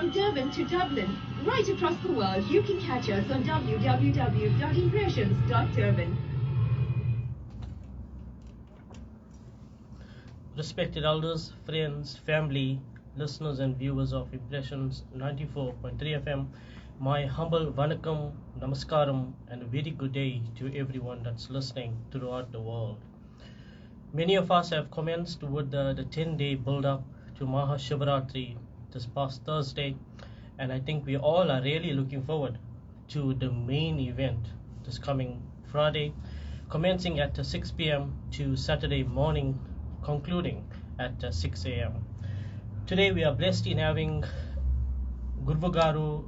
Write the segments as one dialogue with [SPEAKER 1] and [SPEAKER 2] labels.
[SPEAKER 1] From Durban to Dublin, right across the world, you can catch us on www.impressions.durban.
[SPEAKER 2] Respected elders, friends, family, listeners and viewers of Impressions 94.3 FM, my humble vanakkam, namaskaram and a very good day to everyone that's listening throughout the world. Many of us have commenced with the 10-day build-up to Maha Shivarathri this past Thursday, and I think we all are really looking forward to the main event this coming Friday, commencing at 6 p.m. to Saturday morning, concluding at 6 a.m. Today we are blessed in having Gurvagaru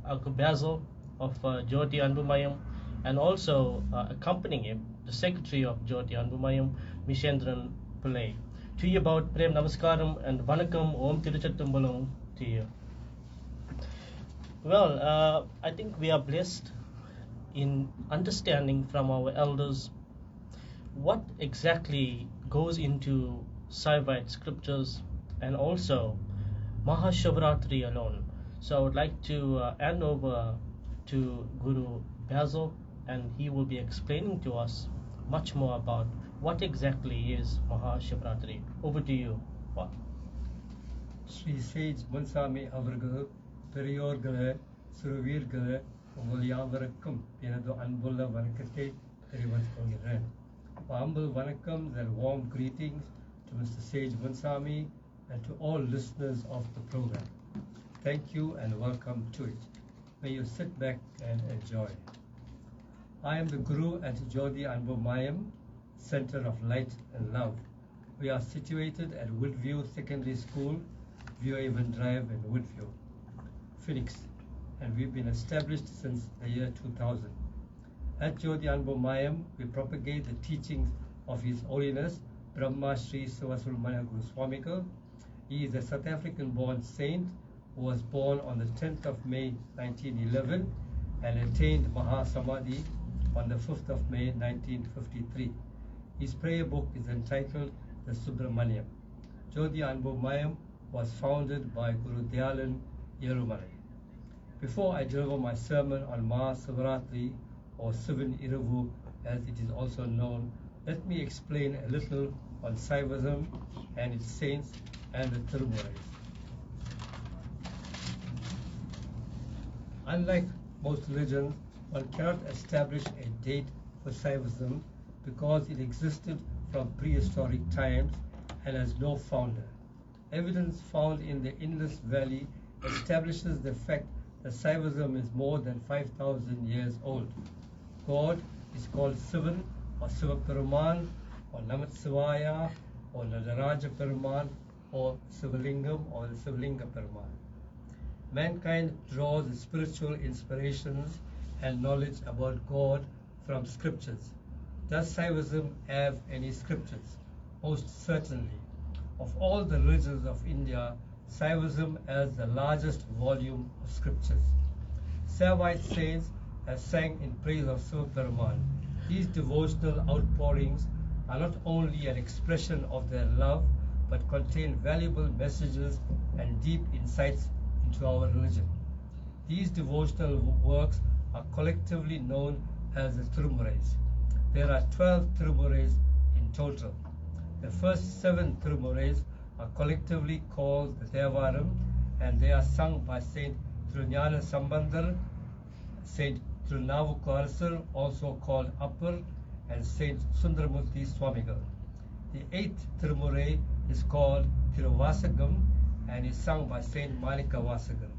[SPEAKER 2] Bazil of Jyoti Anbumayam, and also accompanying him, the Secretary of Jyoti Anbumayam, Mishendran Pillai. To you about Prem Namaskaram and Vanakkam Om Tiruchattumbalam to you. Well, I think we are blessed in understanding from our elders what exactly goes into Saivite scriptures and also Maha Shivarathri alone. So I would like to hand over to Guru Bazil, and he will be explaining to us much more about what exactly is Maha Shivarathri. Over to you. What?
[SPEAKER 3] Sri Sage Munsami அவர்கள் பெரியோர்களே சிறுவீர்களே உங்கள் யாவருக்கும் எனது அன்புள்ள வணக்கத்தை தெரிவித்துக் கொள்கிறேன். Humble vanakkams and warm greetings to Mr. Sage Munsami and to all listeners of the program. Thank you and welcome to it. May you sit back and enjoy. I am the Guru at Jyoti Anbumayam Center of Light and Love. We are situated at Woodview Secondary School, Viewhaven Drive in Woodview, Phoenix, and we've been established since the year 2000. At Jyoti Anbumayam, we propagate the teachings of His Holiness Brahma Sri Sivasubramanya Guru Swamigal. He is a South African-born saint who was born on the 10th of May 1911 and attained Maha Samadhi on the 5th of May 1953. His prayer book is entitled The Subramaniam. Jyoti Anbumayam was founded by Guru Dayalan Yerumalai. Before I deliver my sermon on Maha Shivarathri or Sivan Iravu as it is also known, let me explain a little on Saivism and its saints and the Tirumurais. Unlike most religions, one cannot establish a date for Saivism because it existed from prehistoric times and has no founder. Evidence found in the Indus Valley establishes the fact that Saivism is more than 5,000 years old. God is called Sivan or Sivaperuman or Namat Sivaya or Nadaraja Peruman or Sivalingam or the Sivalinga Peruman. Mankind draws spiritual inspirations and knowledge about God from scriptures. Does Saivism have any scriptures? Most certainly. Of all the religions of India, Saivism has the largest volume of scriptures. Saivite saints have sang in praise of Sivaperuman. These devotional outpourings are not only an expression of their love, but contain valuable messages and deep insights into our religion. These devotional works are collectively known as the Tirumurais. There are 12 Tirumurais in total. The first 7 Tirumurais are collectively called the Thevaram, and they are sung by Saint Thiruñana Sambandar, Saint Thirunavukarasar, also called Appar, and Saint Sundaramurti Swamigal. The 8th Tirumurai is called Thiruvasagam and is sung by Saint Malika Vasagan.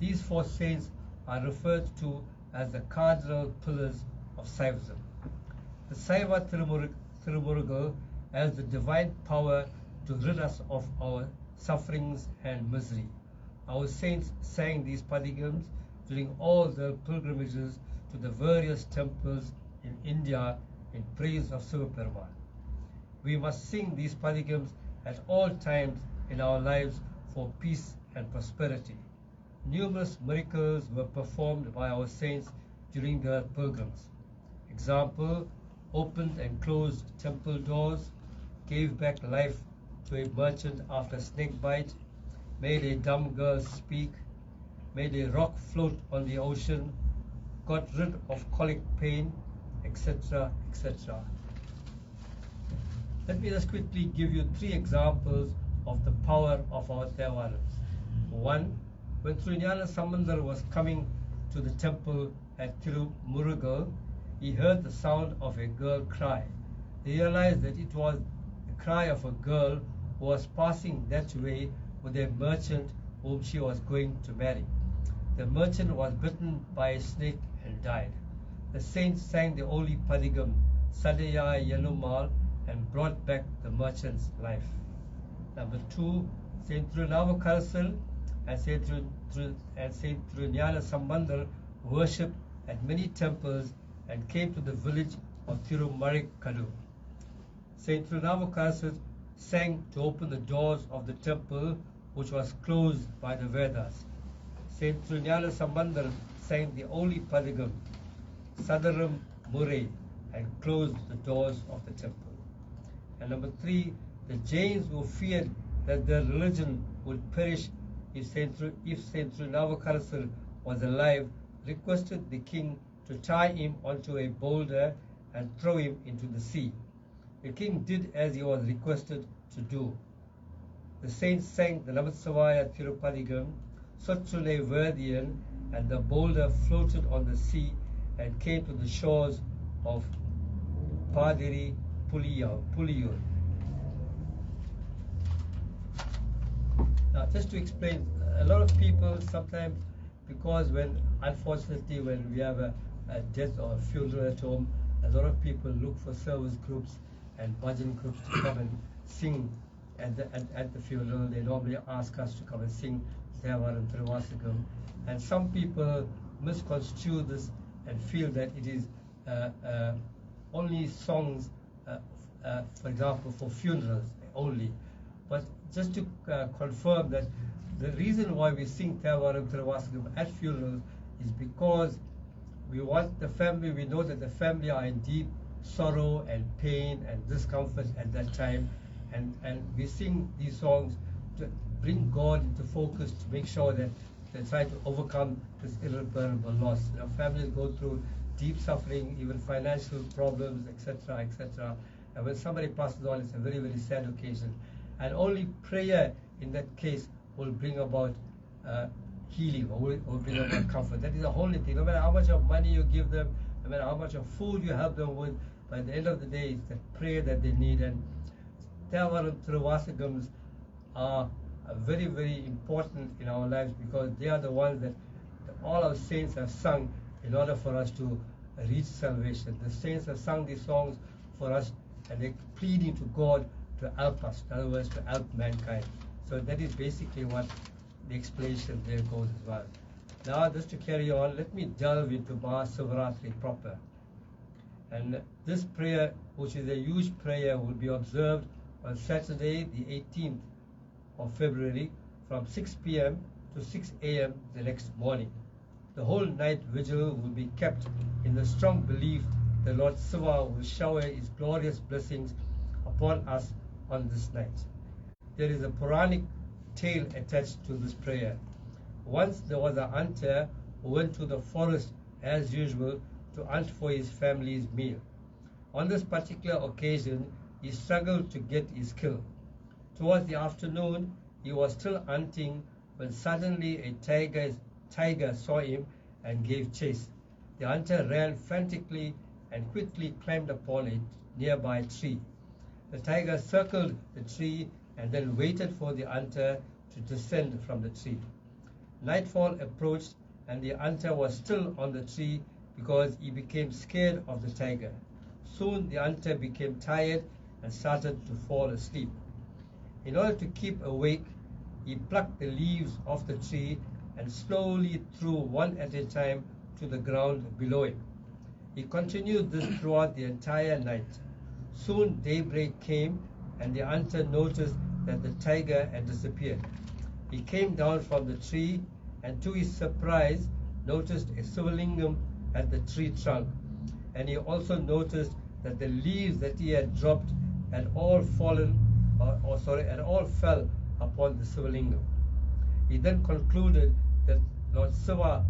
[SPEAKER 3] These 4 saints are referred to as the cardinal pillars of Saivism. The Saiva Tirumurugal has the divine power to rid us of our sufferings and misery. Our saints sang these padigams during all their pilgrimages to the various temples in India in praise of Sivaperuman. We must sing these padigams at all times in our lives for peace and prosperity. Numerous miracles were performed by our saints during their pilgrims. Example, opened and closed temple doors, gave back life to a merchant after snake bite, made a dumb girl speak, made a rock float on the ocean, got rid of colic pain, etc., etc. Let me just quickly give you 3 examples of the power of our Tevarams. 1. When Srinyala Sambandar was coming to the temple at Tirumurugal, he heard the sound of a girl cry. He realized that it was the cry of a girl who was passing that way with a merchant whom she was going to marry. The merchant was bitten by a snake and died. The saints sang the holy Padigam, Sadaya Yalumal, and brought back the merchant's life. Number 2, Saint Tirunavakarasal and Saint Tirunyala Sambandar worshipped at many temples and came to the village of Tirumarikadu. Saint Tirunavakarasal sang to open the doors of the temple which was closed by the Vedas. Saint Tirunyala Sambandar sang the holy Padigam, Sadaram Murray, and closed the doors of the temple. And number 3, the Jains who feared that their religion would perish if Saint Tirunavakarasal was alive, requested the king to tie him onto a boulder and throw him into the sea. The king did as he was requested to do. The saints sang the Namatsavaya Tirupadigam, Sotsule Verdian, and the boulder floated on the sea and came to the shores of Padiri Puliyur. Now, just to explain, a lot of people sometimes, because unfortunately when we have a death or a funeral at home, a lot of people look for service groups and bhajan groups to come and sing at the funeral. They normally ask us to come and sing Thevaram Tiruvasagam, and some people misconstrue this and feel that it is only songs, for example, for funerals only. But just to confirm that the reason why we sing Thevaram Tiruvasagam at funerals is because we want the family, we know that the family are in deep sorrow and pain and discomfort at that time, and we sing these songs to bring God into focus, to make sure that they try to overcome this irreparable loss. Families go through deep suffering, even financial problems, etc., etc. And when somebody passes on, it's a very, very sad occasion. And only prayer in that case will bring about healing, or will bring about comfort. That is the only thing. No matter how much of money you give them, no matter how much of food you help them with, by the end of the day, it's the prayer that they need. And Thevaram Tiruvasagams are very, very important in our lives, because they are the ones that all our saints have sung in order for us to reach salvation. The saints have sung these songs for us, and they're pleading to God to help us, in other words, to help mankind. So that is basically what the explanation there goes as well. Now, just to carry on, let me delve into Maha Shivarathri proper. And this prayer, which is a huge prayer, will be observed on Saturday, the 18th of February, from 6 p.m. to 6 a.m. the next morning. The whole night vigil will be kept in the strong belief that Lord Shiva will shower his glorious blessings upon us on this night. There is a Puranic tale attached to this prayer. Once there was a hunter who went to the forest as usual to hunt for his family's meal. On this particular occasion, he struggled to get his kill. Towards the afternoon, he was still hunting when suddenly a tiger saw him and gave chase. The hunter ran frantically and quickly climbed upon a nearby tree. The tiger circled the tree and then waited for the hunter to descend from the tree. Nightfall approached, and the hunter was still on the tree because he became scared of the tiger. Soon the hunter became tired and started to fall asleep. In order to keep awake, he plucked the leaves off the tree and slowly threw one at a time to the ground below him. He continued this throughout the entire night. Soon daybreak came, and the hunter noticed that the tiger had disappeared. He came down from the tree and, to his surprise, noticed a Sivalingam at the tree trunk. And he also noticed that the leaves that he had dropped had all fell upon the Sivalingam. He then concluded that Lord Siva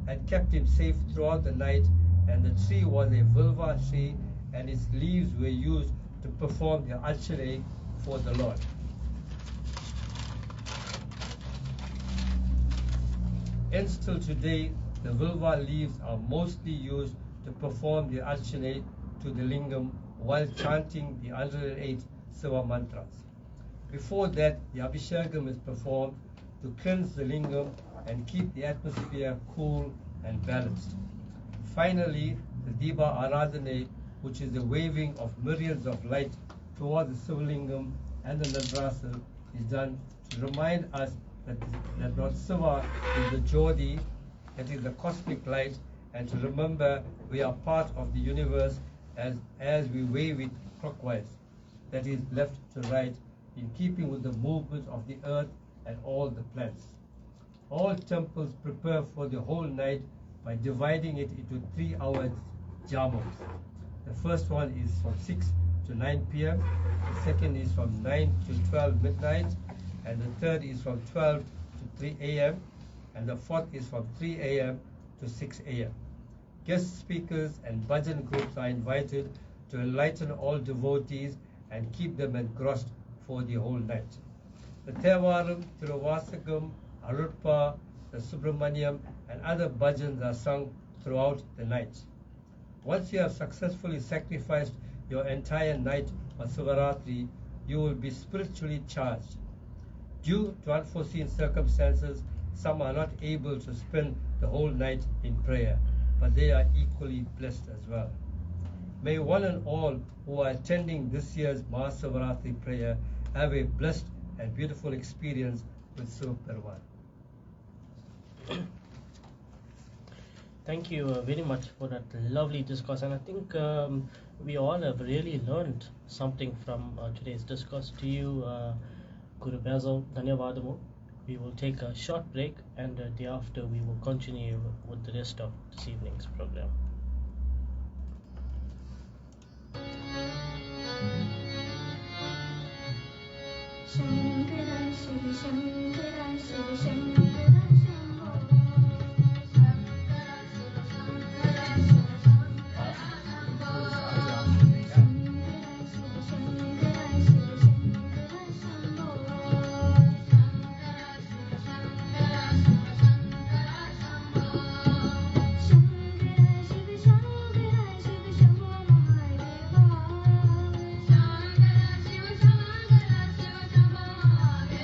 [SPEAKER 3] had kept him safe throughout the night, and the tree was a vulva tree, and its leaves were used to perform the archery for the Lord. And still today, the vulva leaves are mostly used to perform the archana to the lingam while chanting the 108 Siva mantras. Before that, the Abhishekam is performed to cleanse the lingam and keep the atmosphere cool and balanced. Finally, the Diba Aradhane, which is the waving of myriads of light towards the Sivalingam and the Nadrasa, is done to remind us that Lord Siva is the Jyoti, that is the cosmic light, and to remember we are part of the universe as we wave it clockwise, that is left to right, in keeping with the movement of the earth and all the planets. All temples prepare for the whole night by dividing it into 3-hour jamas. The first one is from 6 to 9 p.m., the second is from 9 to 12 midnight, and the third is from 12 to 3 a.m., and the fourth is from 3 a.m. to 6 a.m. Guest speakers and bhajan groups are invited to enlighten all devotees and keep them engrossed for the whole night. The Thevaram, Thiruvasakam, Arutpa, the Subramaniam, and other bhajans are sung throughout the night. Once you have successfully sacrificed your entire night on Shivarathri, you will be spiritually charged. Due to unforeseen circumstances, some are not able to spend the whole night in prayer, but they are equally blessed as well. May one and all who are attending this year's Maha Shivarathri prayer have a blessed and beautiful experience with Shiva Parvat.
[SPEAKER 2] Thank you very much for that lovely discourse, and I think we all have really learned something from today's discourse. To you, Guru Bazil, Dhanyavadamu. We will take a short break, and thereafter we will continue with the rest of this evening's program.
[SPEAKER 4] Shankara Shiva Shankara Shiva Shankara Shambho Shankara Shiva Shankara Shiva Shankara Shambho Shankara Shiva Shankara Shiva Shankara Shambho Shankara Shiva Shankara Shiva Shankara Shambho Shankara Shiva Shankara Shiva Shambho Mahadeva Shankara Shiva Shankara Shiva Shambho Mahadeva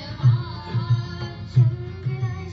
[SPEAKER 4] Shankara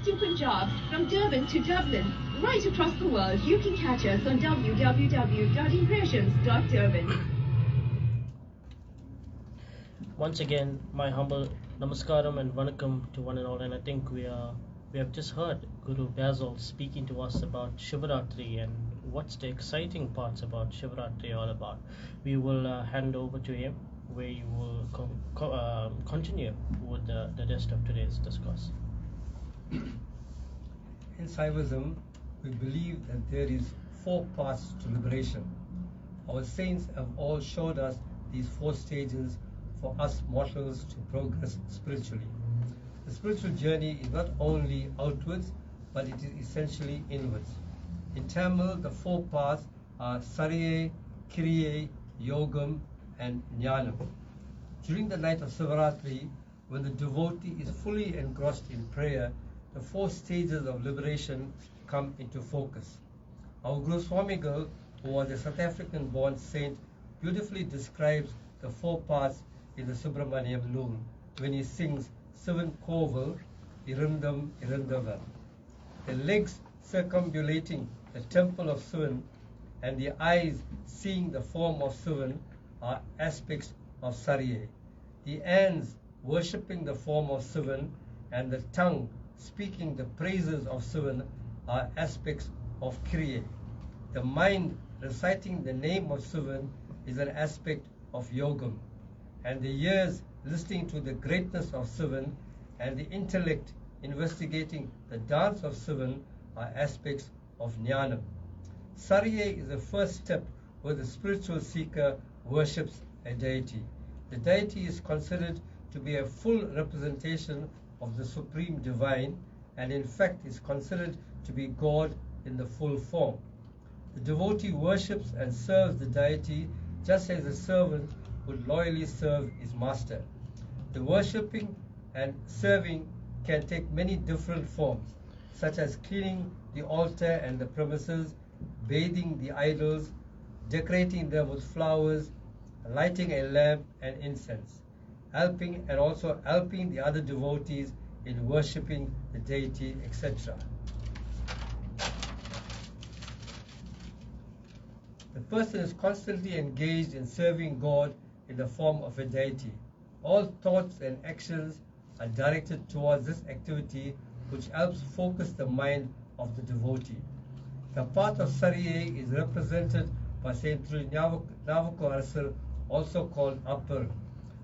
[SPEAKER 1] best in Punjab, from Durban to Dublin. Right across the world, you can catch us on www.impressions.durban.
[SPEAKER 2] Once again, my humble namaskaram and vanakkam to one and all, and I think we have just heard Guru Bazil speaking to us about Shivarathri and what's the exciting parts about Shivarathri all about. We will hand over to him, where you will continue with the rest of today's discourse.
[SPEAKER 3] In Saivism, we believe that there is 4 paths to liberation. Our saints have all showed us these 4 stages for us mortals to progress spiritually. The spiritual journey is not only outwards, but it is essentially inwards. In Tamil, the 4 paths are Sariye, Kriye, Yogam, and Jnanam. During the night of Shivarathri, when the devotee is fully engrossed in prayer, the 4 stages of liberation come into focus. Our Guru Swamigal, who was a South African-born saint, beautifully describes the 4 paths in the Subramaniam Noon when he sings Sivan Koval, Irundam Irundavan. The legs circumambulating the temple of Sivan and the eyes seeing the form of Sivan are aspects of Sariye. The hands worshipping the form of Sivan and the tongue speaking the praises of Sivan are aspects of Kriye. The mind reciting the name of Sivan is an aspect of Yogam, and the ears listening to the greatness of Sivan and the intellect investigating the dance of Sivan are aspects of Jnanam. Sariye is the first step where the spiritual seeker worships a deity. The deity is considered to be a full representation of the Supreme Divine, and in fact is considered to be God in the full form. The devotee worships and serves the deity just as a servant would loyally serve his master. The worshipping and serving can take many different forms, such as cleaning the altar and the premises, bathing the idols, decorating them with flowers, lighting a lamp and incense, helping the other devotees in worshipping the deity, etc. The person is constantly engaged in serving God in the form of a deity. All thoughts and actions are directed towards this activity, which helps focus the mind of the devotee. The path of Sariye is represented by Saint Navaku, also called Upper.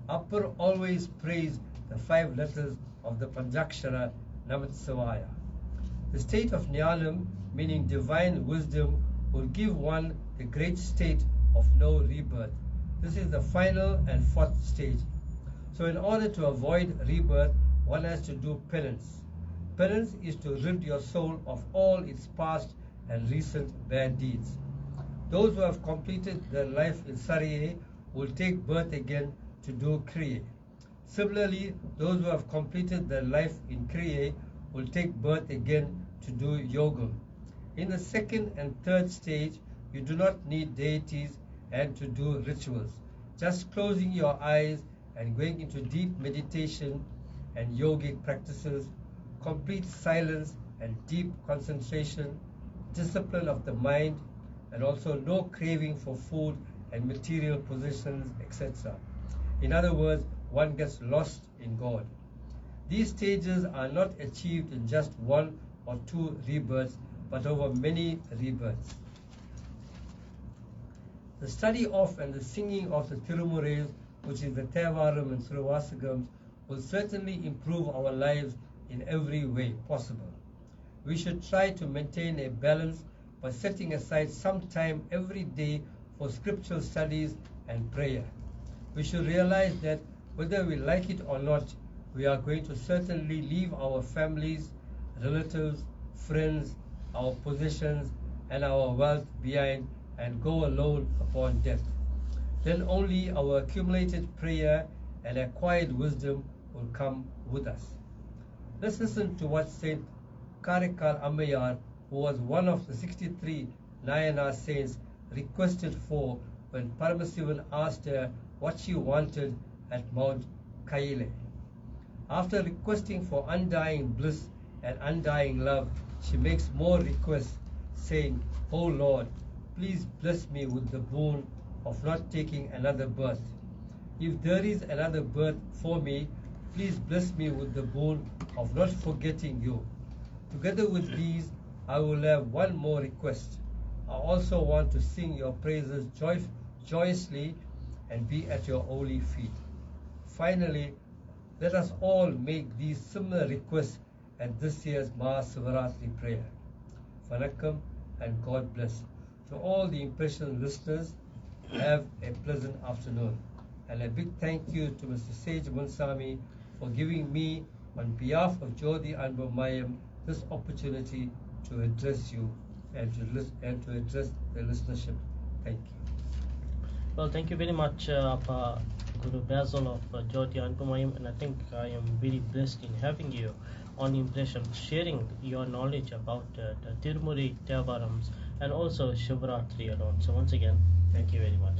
[SPEAKER 3] Upper always prays the 5 letters of the Panjakshara Namat Savaya. The state of Jnanam, meaning divine wisdom, will give one the great state of no rebirth. This is the final and 4th stage. So in order to avoid rebirth, one has to do penance. Penance is to rid your soul of all its past and recent bad deeds. Those who have completed their life in Sariye will take birth again to do Kriye. Similarly, those who have completed their life in Kriye will take birth again to do Yogam. In the 2nd and 3rd stage, you do not need deities and to do rituals. Just closing your eyes and going into deep meditation and yogic practices, complete silence and deep concentration, discipline of the mind, and also no craving for food and material possessions, etc. In other words, one gets lost in God. These stages are not achieved in just 1 or 2 rebirths, but over many rebirths. The study of and the singing of the Tirumurais, which is the Thevaram and Sirivasagams, will certainly improve our lives in every way possible. We should try to maintain a balance by setting aside some time every day for scriptural studies and prayer. We should realize that whether we like it or not, we are going to certainly leave our families, relatives, friends, our possessions, and our wealth behind and go alone upon death. Then only our accumulated prayer and acquired wisdom will come with us. Let's listen to what Saint Karikal Ammayar, who was one of the 63 Nayanar saints, requested for when Paramasivan asked her what she wanted at Mount Kaile. After requesting for undying bliss and undying love, she makes more requests, saying, O Lord, please bless me with the boon of not taking another birth. If there is another birth for me, please bless me with the boon of not forgetting you. Together with these, I will have one more request. I also want to sing your praises joyously and be at your holy feet. Finally, let us all make these similar requests at this year's Maha Shivarathri prayer. Vanakkam and God bless. To all the Impression listeners, have a pleasant afternoon. And a big thank you to Mr. Sage Munsami for giving me, on behalf of Jyoti Anbumayam, this opportunity to address you and to address the listenership. Thank you.
[SPEAKER 2] Well, thank you very much, Guru Bazil of Jyoti Anbumayam, and I think I am very blessed in having you on Impression, sharing your knowledge about the Tirumuri Devarams and also Shivarathri alone. So once again, thank you very much.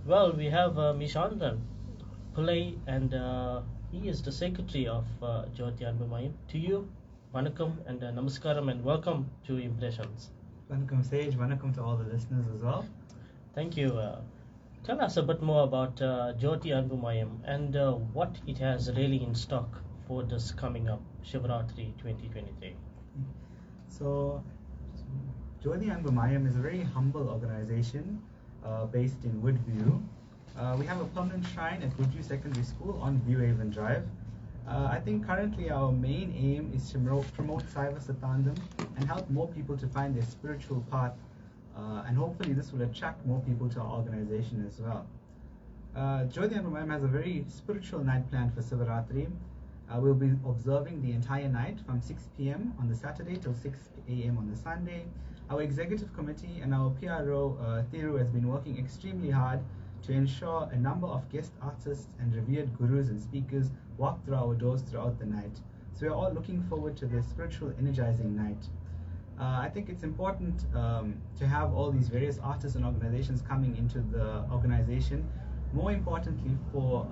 [SPEAKER 2] Well, we have Mishandan Pillai, and he is the secretary of Jyoti Anbumayam. To you, Vanakkam and Namaskaram, and welcome to Impressions.
[SPEAKER 5] Vanakkam Sage, Vanakkam to all the listeners as well.
[SPEAKER 2] Thank you. Tell us a bit more about Jyoti Anbumayam and what it has really in stock for this coming up Shivarathri 2023.
[SPEAKER 5] So, Jyoti Anbumayam is a very humble organization based in Woodview. We have a permanent shrine at Woodview Secondary School on View Haven Drive. I think currently our main aim is to promote Saiva Satandam and help more people to find their spiritual path, and hopefully this will attract more people to our organization as well. Jyoti Anbumayam has a very spiritual night planned for Shivarathri. We'll be observing the entire night from 6 p.m. on the Saturday till 6 a.m. on the Sunday. Our executive committee and our PRO, Thiru, has been working extremely hard to ensure a number of guest artists and revered gurus and speakers walk through our doors throughout the night. So we're all looking forward to this spiritual energizing night. I think it's important to have all these various artists and organizations coming into the organization. More importantly, for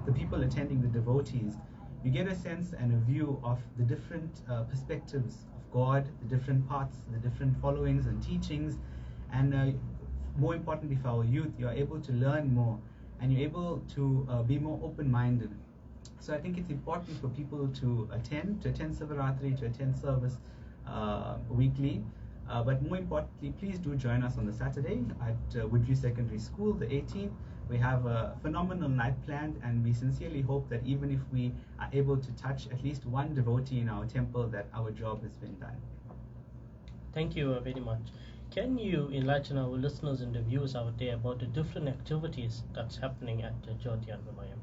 [SPEAKER 5] the people attending, the devotees, you get a sense and a view of the different perspectives of God, the different paths, the different followings and teachings, and more importantly for our youth, you're able to learn more and you're able to be more open-minded. So I think it's important for people to attend Shivarathri, to attend service weekly. But more importantly, please do join us on the Saturday at Woodview Secondary School, the 18th. We have a phenomenal night planned, and we sincerely hope that even if we are able to touch at least one devotee in our temple, that our job has been done.
[SPEAKER 2] Thank you very much. Can you enlighten our listeners and the viewers out there about the different activities that's happening at Jyoti Anbumayam?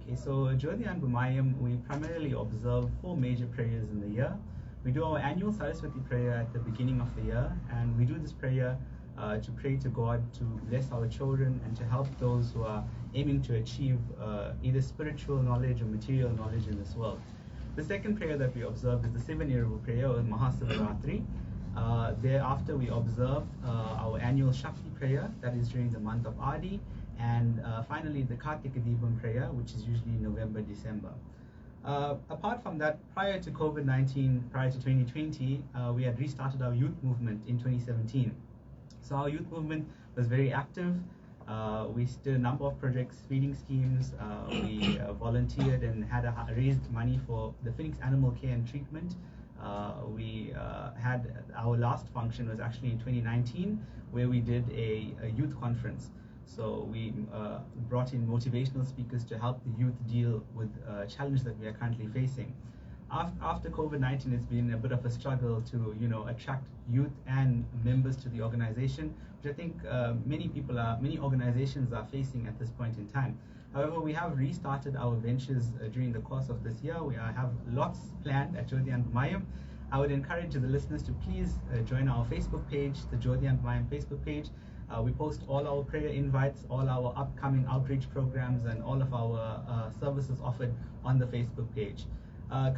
[SPEAKER 5] Okay, so Jyoti Anbumayam, we primarily observe 4 major prayers in the year. We do our annual Saraswati prayer at the beginning of the year, and we do this prayer to pray to God to bless our children and to help those who are aiming to achieve either spiritual knowledge or material knowledge in this world. The second prayer that we observe is the 7-year prayer, or Maha Shivarathri. Thereafter, we observe our annual Shakti prayer, that is during the month of Adi, and finally the Kartika Deepam prayer, which is usually November, December. Apart from that, prior to COVID-19, prior to 2020, we had restarted our youth movement in 2017. So our youth movement was very active. We did a number of projects, feeding schemes. We volunteered and had raised money for the Phoenix Animal Care and Treatment. We had our last function was actually in 2019, where we did a youth conference. So we brought in motivational speakers to help the youth deal with challenges that we are currently facing. After COVID-19, it's been a bit of a struggle to attract youth and members to the organization, which I think many organizations are facing at this point in time. However, we have restarted our ventures during the course of this year. We have lots planned at Jyoti Anbumayam. I would encourage the listeners to please join our Facebook page, the Jyoti Anbumayam Facebook page. We post all our prayer invites, all our upcoming outreach programs, and all of our services offered on the Facebook page.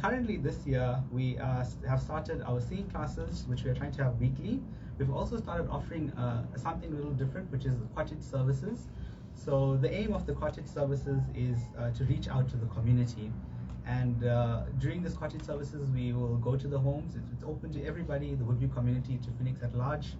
[SPEAKER 5] Currently this year, we have started our singing classes, which we are trying to have weekly. We've also started offering something a little different, which is cottage services. So the aim of the cottage services is to reach out to the community And during this cottage services, we will go to the homes. It's open to everybody, the Woodview community, to Phoenix at large.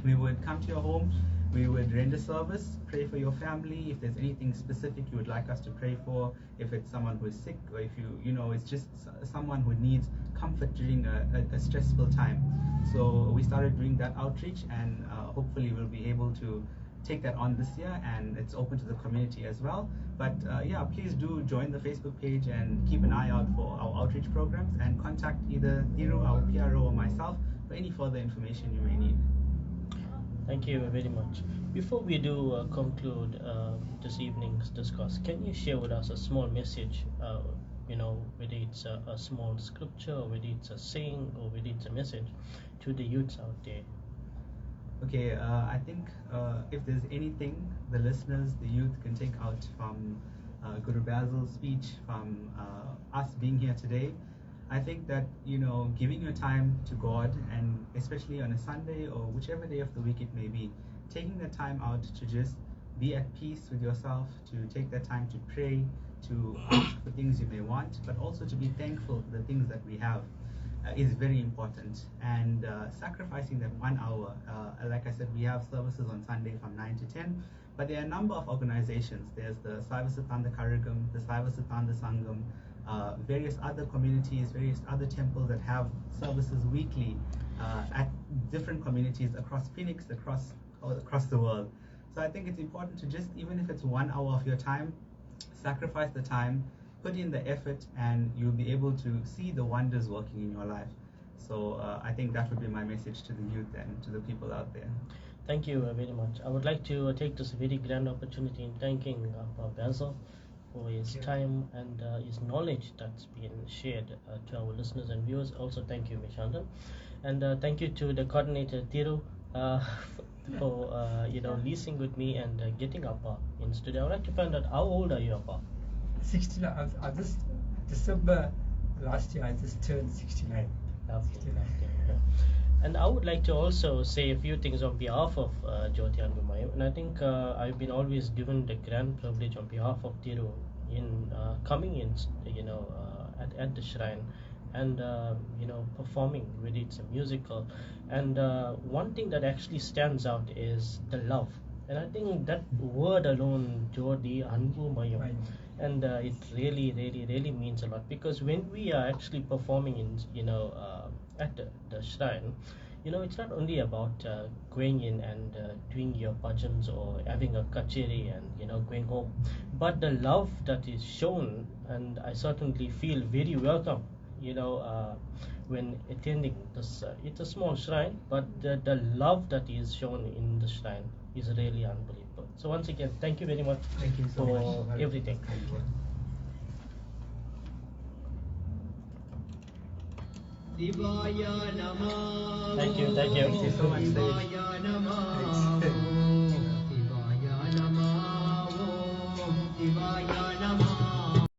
[SPEAKER 5] We would come to your home, we would render service, pray for your family. If there's anything specific you would like us to pray for, if it's someone who is sick, or if it's just someone who needs comfort during a stressful time. So we started doing that outreach, and hopefully we'll be able to take that on this year, and it's open to the community as well. But yeah, please do join the Facebook page and keep an eye out for our outreach programs, and contact either Thiru, our PRO, or myself for any further information you may need.
[SPEAKER 2] Thank you very much. Before we do conclude this evening's discourse, can you share with us a small message, whether it's a small scripture, or whether it's a saying, or whether it's a message to the youths out there?
[SPEAKER 5] Okay, I think if there's anything the listeners, the youth, can take out from Guru Bazil's speech, from us being here today, I think that, giving your time to God, and especially on a Sunday or whichever day of the week it may be, taking the time out to just be at peace with yourself, to take that time to pray, to ask for things you may want, but also to be thankful for the things that we have is very important. And sacrificing that 1 hour, like I said, we have services on Sunday from 9 to 10, but there are a number of organizations. There's the Shivarathri Karagam, the Shivarathri Sangam, various other communities, various other temples that have services weekly at different communities across Phoenix, across the world. So I think it's important to just, even if it's 1 hour of your time, sacrifice the time, put in the effort, and you'll be able to see the wonders working in your life. So I think that would be my message to the youth and to the people out there.
[SPEAKER 2] Thank you very much. I would like to take this very grand opportunity in thanking Bazil for his time and his knowledge that's been shared to our listeners and viewers. Also, thank you, Mishandan, and thank you to the coordinator Thiru for leasing with me and getting up in studio. I would like to find out, how old are you, Appa?
[SPEAKER 3] 69. This December last year I just turned 69.
[SPEAKER 2] Lovely. Yeah. And I would like to also say a few things on behalf of Jyoti and Bumayam. And I think I've been always given the grand privilege on behalf of Thiru in coming in, at the shrine and performing, whether it's a musical. And one thing that actually stands out is the love. And I think that word alone, Jyoti and Bumayam, and it really, really, really means a lot, because when we are actually performing in at the shrine, it's not only about going in and doing your bhajans or having a kacheri and going home, but the love that is shown, and I certainly feel very welcome when attending this. It's a small shrine, but the love that is shown in the shrine is really unbelievable. So once again, thank you very much.
[SPEAKER 5] Thank you so
[SPEAKER 2] for
[SPEAKER 5] much.
[SPEAKER 2] everything.
[SPEAKER 5] Thank you.
[SPEAKER 2] Thank you.
[SPEAKER 5] Thank you so much, Sage.
[SPEAKER 3] Thanks.